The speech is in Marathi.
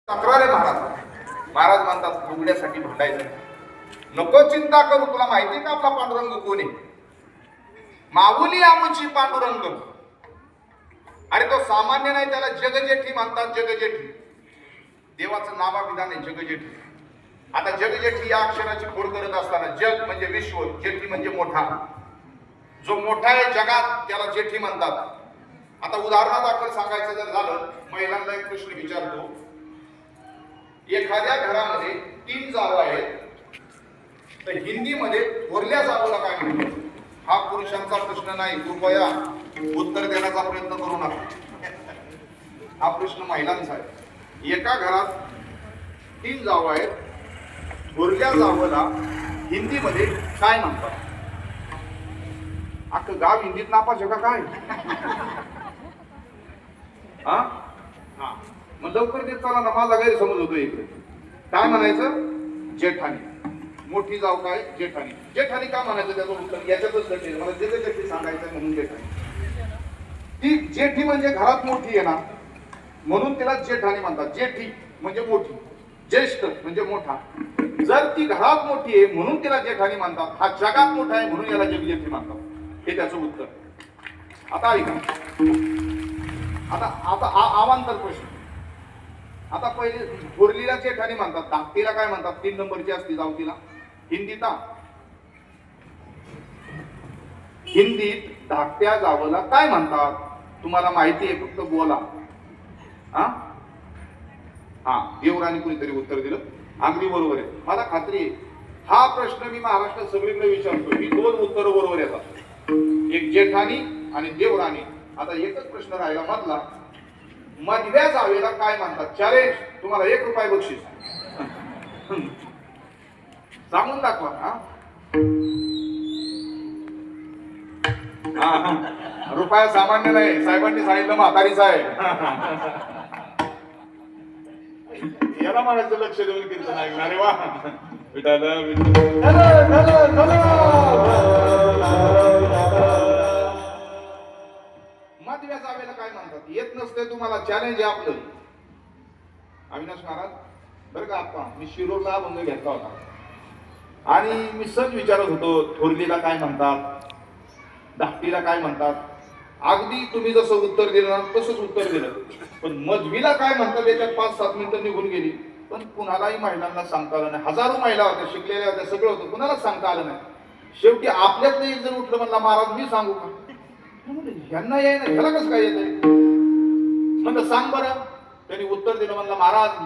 तक्रार आहे महाराज. महाराज म्हणतात लुगड्यासाठी भांडायचं नको, चिंता करू. तुला माहिती का आपला पांडुरंग कोण आहे? माऊली आमुची पांडुरंग. अरे तो सामान्य नाही, त्याला जगजेठी म्हणतात. जगजेठी देवाचं नावाविधान आहे. जगजेठी. आता जगजेठी या अक्षराची खोड करत असताना जग म्हणजे विश्व, जेठी म्हणजे मोठा. जो मोठा आहे जगात त्याला जेठी म्हणतात. आता उदाहरणादाखल सांगायचं जर झालं, महिलांना एक प्रश्न विचारतो. एखाद्या घरामध्ये 3 जावा आहेत, तर हिंदीमध्ये थोरल्या जावला काय म्हणतात? हा पुरुषांचा प्रश्न नाही, कृपया उत्तर देण्याचा प्रयत्न करू नका. हा प्रश्न महिलांचा आहे. एका घरात 3 जावा आहेत, थोरल्या जावला हिंदीमध्ये काय म्हणतात? अख्खं गाव हिंदीत नापास आहे का काय? हा हा मग लवकर देत चला ना, माझा गैरसमज होतो इकडे. काय म्हणायचं? जेठानी. मोठी जाव काय? जेठानी. जेठानी का म्हणायचं? त्याचं उत्तर याच्यातच भेटेल. मला जे जेठी सांगायचं म्हणून जेठानी. ती जेठी म्हणजे घरात मोठी आहे ना, म्हणून तिला जेठानी म्हणतात. जेठी म्हणजे मोठी, ज्येष्ठ म्हणजे मोठा. जर ती घरात मोठी आहे म्हणून तिला जेठानी म्हणतात. हा जगात मोठा आहे म्हणून याला जगजेठी म्हणतात. हे त्याचं उत्तर. आता ऐका, आता आता अवांतर प्रश्न. आता पहिले थोरलीला जेठानी म्हणतात, धाकटीला काय म्हणतात? 3 नंबरची असती जाऊ तिला. हिंदीत धाकट्या जावला काय म्हणतात? तुम्हाला माहिती आहे, फक्त बोला. हा देवरानी कुणीतरी उत्तर दिलं. अगदी बरोबर आहे, मला खात्री आहे. हा प्रश्न मी महाराष्ट्रात सगळीकडे विचारतो. मी 2 उत्तर बरोबर येतात, एक जेठानी आणि देवरानी. आता एकच प्रश्न राहिला मधला, मधव्या जावेला काय म्हणतात? चॅलेंज, तुम्हाला 1 रुपया बक्षीस. सांगून दाखवा. रुपया सामान्य नाही, साहेबांनी सांगितलं म्हातारीच आहे. याला म्हणायचं लक्ष देऊन कीर्तन ऐकणार. अरे वा, मधव्या जावेला काय म्हणतात? येत नसते तुम्हाला, चॅलेंज आहे आपलं. अविनाश महाराज बरं का, आता मी शिरोरला अभंग घेतला होता आणि मी सहज विचारत होतो, थोरलीला काय म्हणतात, धाकटीला काय म्हणतात. अगदी तुम्ही जसं उत्तर दिलं ना तसंच उत्तर दिलं. पण मधवीला काय म्हणतात याच्यात 5-7 मिनिटं निघून गेली. पण कुणालाही महिलांना सांगता आलं नाही. हजारो महिला होत्या, शिकलेल्या होत्या, सगळं होतं, कुणालाच सांगता आलं नाही. शेवटी आपल्यातलं एक जण उठलं, म्हणला महाराज मी सांगू का? ह्यांना याय ना, ह्याला कसं काय येत? म्हणलं सांग बरं. त्यांनी उत्तर दिलं, म्हणलं महाराज